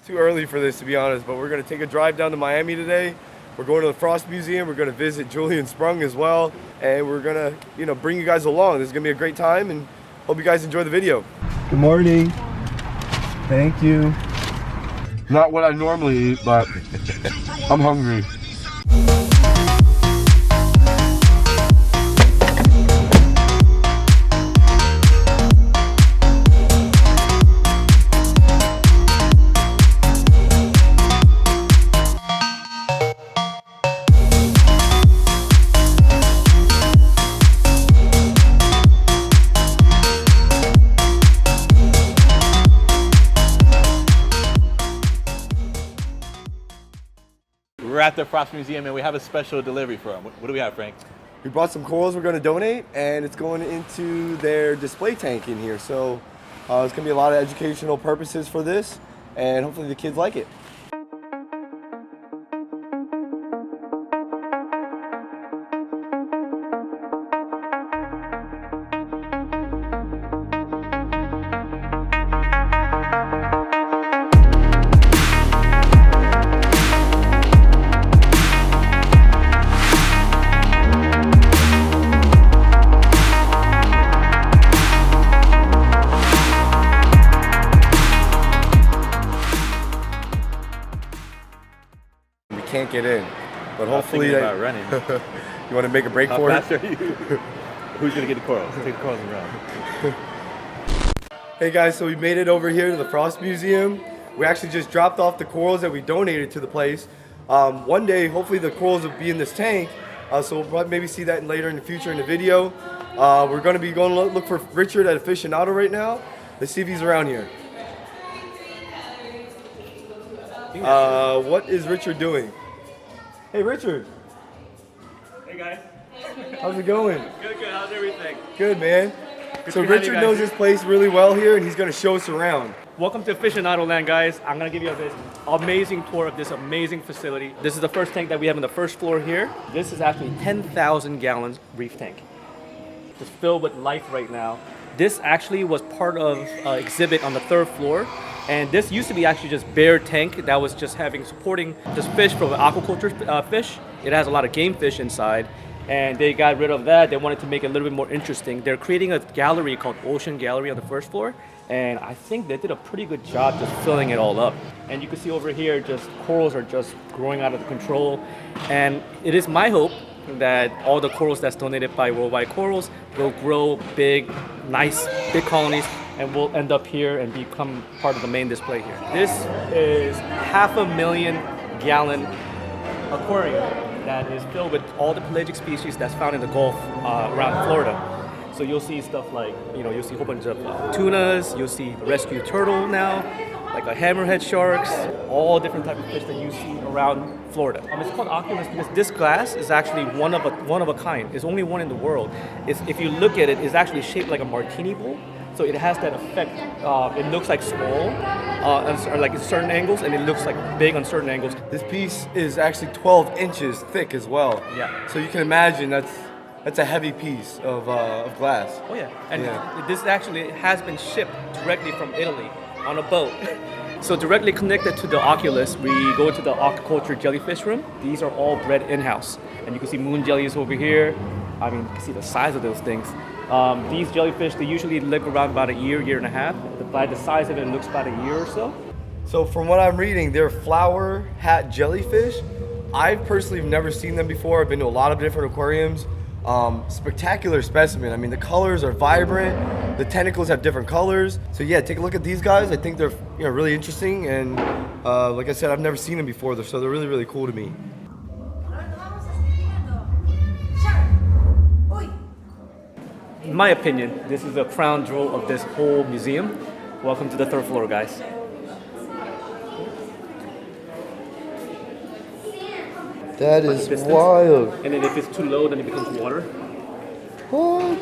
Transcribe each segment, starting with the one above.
too early for this, to be honest, but we're gonna take a drive down to Miami today. We're going to the Frost Museum. We're gonna visit Julian Sprung as well, and we're gonna, bring you guys along. This is gonna be a great time, and hope you guys enjoy the video. Good morning. Thank you. Not what I normally eat, but I'm hungry. We're at the Frost Museum and we have a special delivery for them. What do we have, Frank? We brought some corals we're going to donate, and it's going into their display tank in here. So it's going to be a lot of educational purposes for this, and hopefully the kids like it. Can't get in, but hopefully about running. You want to make a break for it? Who's gonna get the corals? Take the corals and run. Hey guys, so we made it over here to the Frost Museum. We actually just dropped off the corals that we donated to the place. One day, hopefully the corals will be in this tank, so we'll maybe see that later in the future in the video. We're going to be going to look for Richard at Afishionado right now. Let's see if he's around here. What is Richard doing? Hey Richard. Hey guys. How's it going? Good, good. How's everything? Good, man. So Richard knows this place really well here, and he's going to show us around. Welcome to Afishionado land, guys. I'm going to give you this amazing tour of this amazing facility. This is the first tank that we have on the first floor here. This is actually 10,000 gallons reef tank. It's filled with life right now. This actually was part of an exhibit on the third floor. And this used to be actually just bare tank that was just supporting this fish from an aquaculture fish. It has a lot of game fish inside, and they got rid of that. They wanted to make it a little bit more interesting. They're creating a gallery called Ocean Gallery on the first floor, and I think they did a pretty good job just filling it all up. And you can see over here, just corals are just growing out of control. And it is my hope that all the corals that's donated by Worldwide Corals will grow big, nice, big colonies, and will end up here and become part of the main display here. This is 500,000 gallon aquarium that is filled with all the pelagic species that's found in the Gulf around Florida. So you'll see stuff like, you'll see a whole bunch of tunas, you'll see the rescue turtle now, like a hammerhead sharks, all different types of fish that you see around Florida. It's called Oculus because this glass is actually one of a kind. It's only one in the world. If you look at it, it's actually shaped like a martini bowl. So it has that effect. It looks like small, or like at certain angles, and it looks like big on certain angles. This piece is actually 12 inches thick as well. Yeah. So you can imagine that's a heavy piece of glass. Oh yeah, and this actually has been shipped directly from Italy on a boat. So directly connected to the Oculus, we go to the aquaculture jellyfish room. These are all bred in-house, and you can see moon jellies over here. I mean, you can see the size of those things. These jellyfish, they usually live around about a year and a half. By the size of it, it looks about a year or so. So from what I'm reading, they're flower hat jellyfish. I personally have never seen them before. I've been to a lot of different aquariums. Spectacular specimen. I mean, the colors are vibrant. The tentacles have different colors. So yeah, take a look at these guys. I think they're really interesting, and like I said, I've never seen them before, so they're really, really cool to me. In my opinion, this is the crown jewel of this whole museum. Welcome to the third floor, guys. That is wild. And then if it's too low, then it becomes water. What?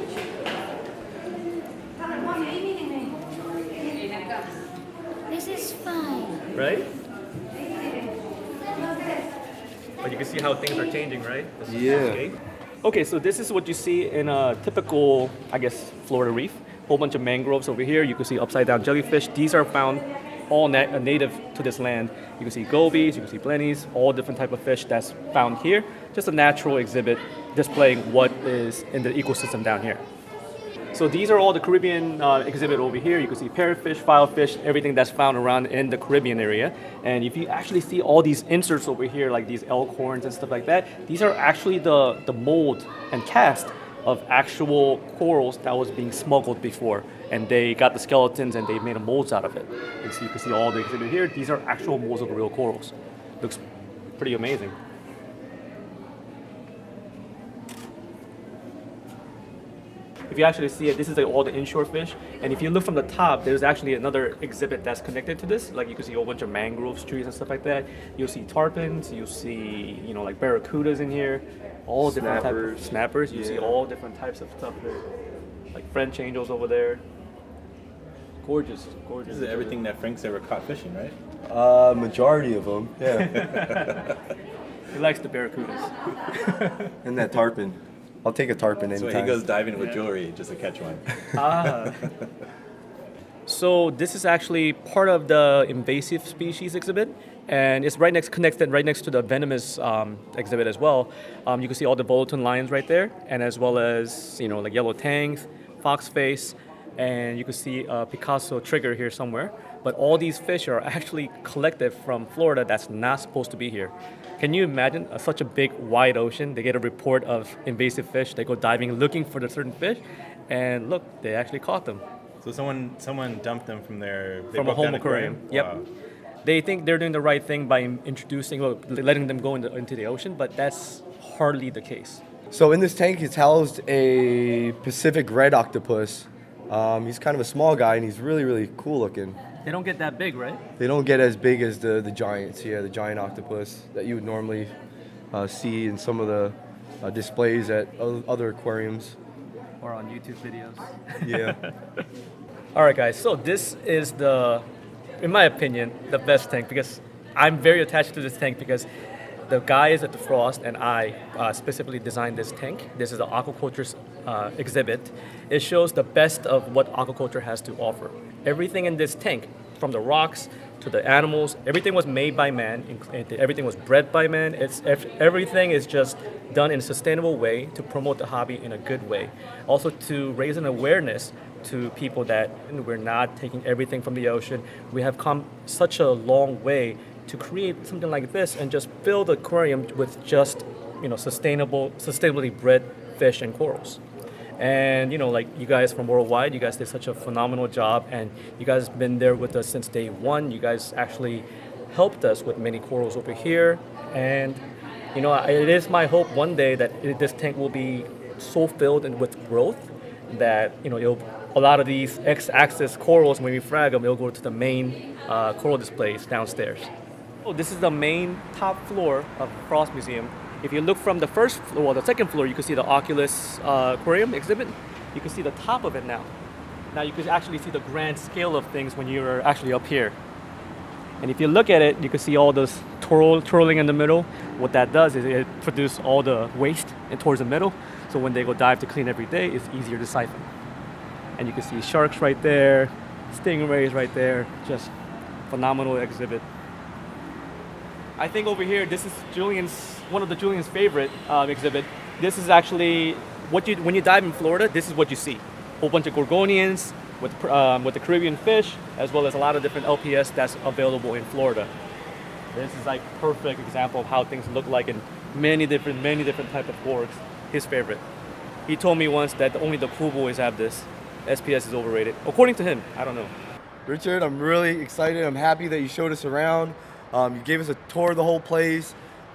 This is fine. Right? But you can see how things are changing, right? Yeah. Okay, so this is what you see in a typical, I guess, Florida reef. Whole bunch of mangroves over here. You can see upside down jellyfish. These are found all native to this land. You can see gobies, you can see blennies, all different type of fish that's found here. Just a natural exhibit displaying what is in the ecosystem down here. So these are all the Caribbean exhibit over here. You can see parrotfish, filefish, everything that's found around in the Caribbean area. And if you actually see all these inserts over here, like these elk horns and stuff like that, these are actually the mold and cast of actual corals that was being smuggled before. And they got the skeletons and they made molds out of it. And so you can see all the exhibit here. These are actual molds of the real corals. Looks pretty amazing. If you actually see it, this is like all the inshore fish. And if you look from the top, there's actually another exhibit that's connected to this. Like you can see a whole bunch of mangrove trees and stuff like that. You'll see tarpons, you'll see, you know, like barracudas in here. All different types of snappers. You see all different types of stuff there. Like French angels over there. Gorgeous, gorgeous. This is everything that Frank's ever caught fishing, right? Majority of them, yeah. He likes the barracudas. And that tarpon. I'll take a tarpon anytime. So he goes diving with jewelry just to catch one. So this is actually part of the invasive species exhibit, and it's connected right next to the venomous exhibit as well. You can see all the Boloton lions right there, and as well as, you know, like yellow tangs, foxface, and you can see a Picasso trigger here somewhere. But all these fish are actually collected from Florida that's not supposed to be here. Can you imagine such a big, wide ocean? They get a report of invasive fish. They go diving looking for the certain fish, and look, they actually caught them. So someone dumped them from from a home aquarium. Yep. Wow. They think they're doing the right thing by letting them go into the ocean, but that's hardly the case. So in this tank is housed a Pacific red octopus. He's kind of a small guy and he's really, really cool looking. They don't get that big, right? They don't get as big as the giants, the giant octopus that you would normally see in some of the displays at other aquariums. Or on YouTube videos. Yeah. All right, guys. So this is in my opinion, the best tank because I'm very attached to this tank because the guys at the Frost and I specifically designed this tank. This is the aquaculture exhibit. It shows the best of what aquaculture has to offer. Everything in this tank, from the rocks to the animals, everything was made by man. Everything was bred by man. Everything is just done in a sustainable way to promote the hobby in a good way. Also to raise an awareness to people that we're not taking everything from the ocean. We have come such a long way to create something like this and just fill the aquarium with just, you know, sustainably bred fish and corals. And, you know, like you guys from Worldwide, you guys did such a phenomenal job and you guys have been there with us since day one. You guys actually helped us with many corals over here. And, you know, it is my hope one day that this tank will be so filled and with growth that, you know, a lot of these X-axis corals, when we frag them, they'll go to the main coral displays downstairs. Oh, this is the main top floor of Frost Museum. If you look from the first floor, the second floor, you can see the Oculus aquarium exhibit. You can see the top of it now. Now you can actually see the grand scale of things when you're actually up here. And if you look at it, you can see all this twirling in the middle. What that does is it produces all the waste towards the middle. So when they go dive to clean every day, it's easier to siphon. And you can see sharks right there, stingrays right there. Just phenomenal exhibit. I think over here, this is one of Julian's favorite exhibit. This is actually when you dive in Florida, this is what you see. A whole bunch of gorgonians with the Caribbean fish, as well as a lot of different LPS that's available in Florida. This is like perfect example of how things look like in many different type of gorgs. His favorite. He told me once that only the cool boys have this. SPS is overrated. According to him, I don't know. Richard, I'm really excited. I'm happy that you showed us around. You gave us a tour of the whole place.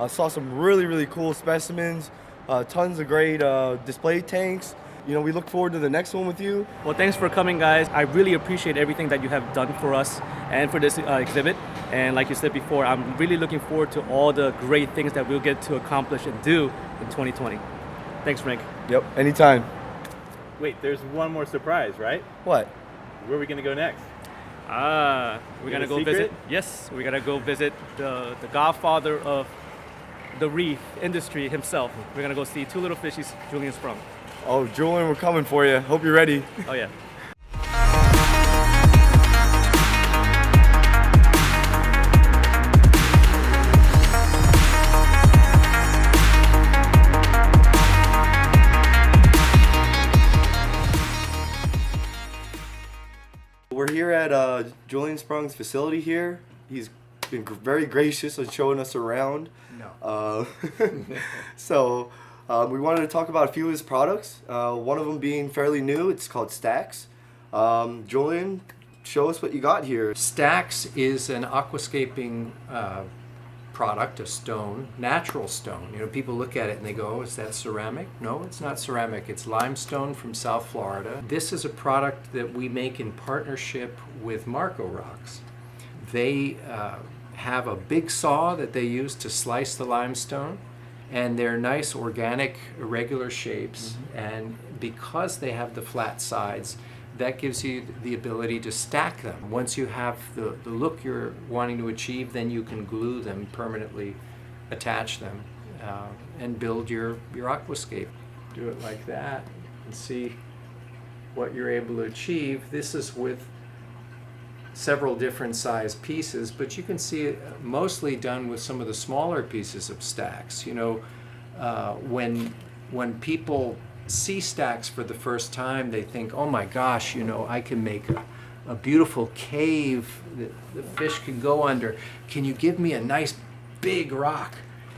Saw some really, really cool specimens. Tons of great display tanks. You know, we look forward to the next one with you. Well, thanks for coming, guys. I really appreciate everything that you have done for us and for this exhibit. And like you said before, I'm really looking forward to all the great things that we'll get to accomplish and do in 2020. Thanks, Frank. Yep, anytime. Wait, there's one more surprise, right? What? Where are we gonna go next? We're gonna go visit. Yes, we're gonna go visit the godfather of the reef industry himself. We're gonna go see two little fishies, Julian Sprung. Oh, Julian, we're coming for you. Hope you're ready. Oh yeah. at Julian Sprung's facility here. He's been very gracious in showing us around. No. So we wanted to talk about a few of his products. One of them being fairly new. It's called Stacks. Julian, show us what you got here. Stacks is an aquascaping product, a stone, natural stone. You know, people look at it and they go, oh, is that ceramic? No, it's not ceramic. It's limestone from South Florida. This is a product that we make in partnership with Marco Rocks. They have a big saw that they use to slice the limestone, and they're nice, organic, irregular shapes. And because they have the flat sides, that gives you the ability to stack them. Once you have the look you're wanting to achieve, then you can glue them, permanently attach them, and build your aquascape. Do it like that and see what you're able to achieve. This is with several different size pieces, but you can see it mostly done with some of the smaller pieces of stacks. You know, when people see stacks for the first time, they think, oh my gosh, you know, I can make a beautiful cave that the fish can go under. Can you give me a nice big rock?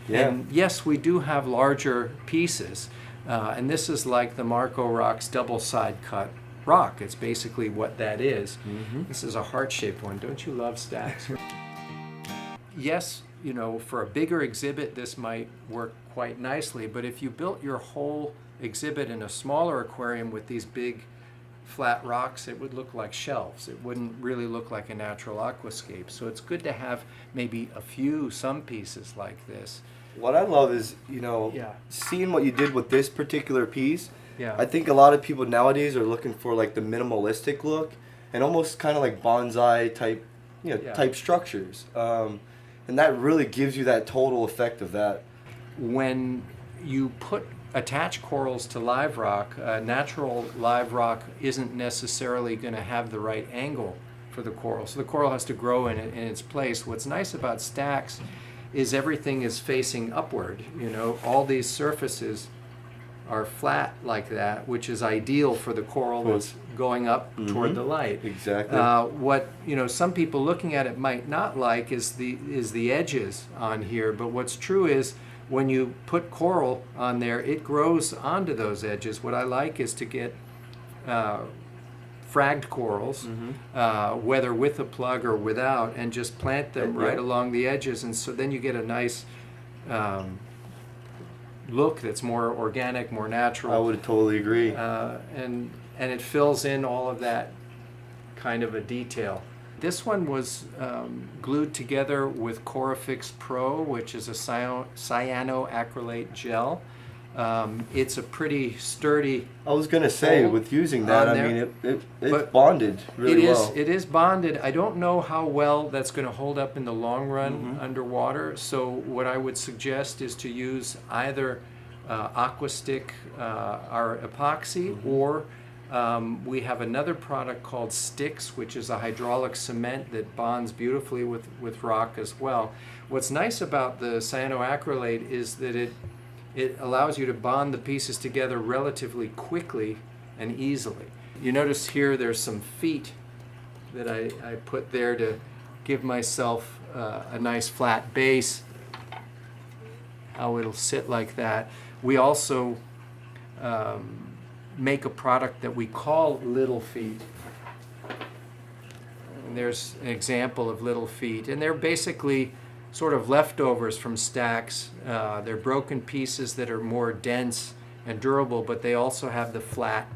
Yeah. And yes, we do have larger pieces, and this is like the Marco Rocks double side cut rock. It's basically what that is. This is a heart-shaped one. Don't you love stacks? Yes, you know, for a bigger exhibit, this might work quite nicely, but if you built your whole exhibit in a smaller aquarium with these big flat rocks, it would look like shelves. It wouldn't really look like a natural aquascape. So it's good to have maybe some pieces like this. What I love is, you know, Yeah. seeing what you did with this particular piece. Yeah. I think a lot of people nowadays are looking for like the minimalistic look and almost kind of like bonsai type, you know, Yeah. type structures. And that really gives you that total effect of that. When you attach corals to live rock, natural live rock isn't necessarily going to have the right angle for the coral. So the coral has to grow in its place. What's nice about stacks is everything is facing upward. You know, all these surfaces are flat like that, which is ideal for the coral that's going up toward the light. Exactly. What, you know, some people looking at it might not like is the edges on here, but what's true is when you put coral on there, it grows onto those edges. What I like is to get fragged corals, whether with a plug or without, and just plant them right along the edges, and so then you get a nice look that's more organic, more natural. I would totally agree. And it fills in all of that kind of a detail. This one was glued together with Corafix Pro, which is a cyanoacrylate gel. It's a pretty sturdy. I was gonna say, fold with using that, on I there. mean, it's But bonded really well. It is bonded. I don't know how well that's going to hold up in the long run underwater. So what I would suggest is to use either Aquastick, our epoxy, or we have another product called Sticks, which is a hydraulic cement that bonds beautifully with rock as well. What's nice about the cyanoacrylate is that it allows you to bond the pieces together relatively quickly and easily. You notice here there's some feet that I put there to give myself a nice flat base, how it'll sit like that. We also make a product that we call Little Feet. And there's an example of Little Feet, and they're basically sort of leftovers from stacks. They're broken pieces that are more dense and durable, but they also have the flat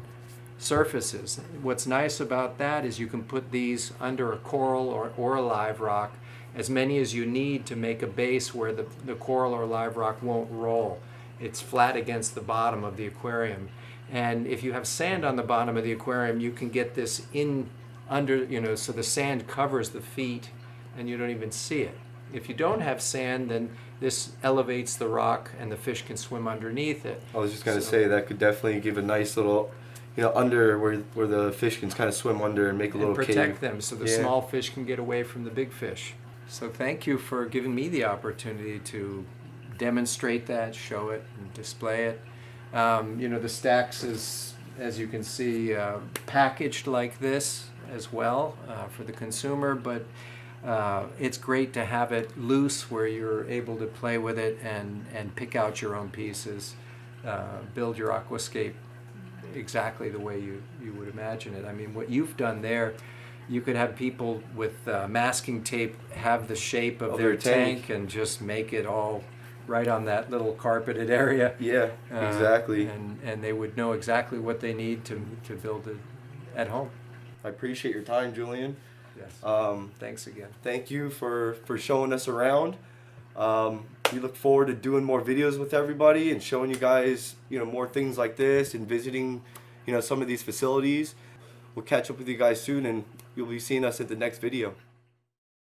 surfaces. What's nice about that is you can put these under a coral or a live rock, as many as you need to make a base where the coral or live rock won't roll. It's flat against the bottom of the aquarium. And if you have sand on the bottom of the aquarium, you can get this in under, you know, so the sand covers the feet and you don't even see it. If you don't have sand, then this elevates the rock and the fish can swim underneath it. I was just gonna say that could definitely give a nice little, you know, under where the fish can kind of swim under and make a little protect cave. them so the Yeah. small fish can get away from the big fish. So thank you for giving me the opportunity to demonstrate that, show it, and display it. You know, the stacks is, as you can see, packaged like this as well for the consumer, but it's great to have it loose where you're able to play with it and pick out your own pieces, build your aquascape exactly the way you would imagine it. I mean, what you've done there, you could have people with masking tape have the shape of their tank and just make it all right on that little carpeted area. Yeah, exactly. And they would know exactly what they need to build it at home. I appreciate your time, Julian. Yes. Thanks again. Thank you for showing us around. We look forward to doing more videos with everybody and showing you guys, more things like this and visiting, some of these facilities. We'll catch up with you guys soon, and you'll be seeing us at the next video.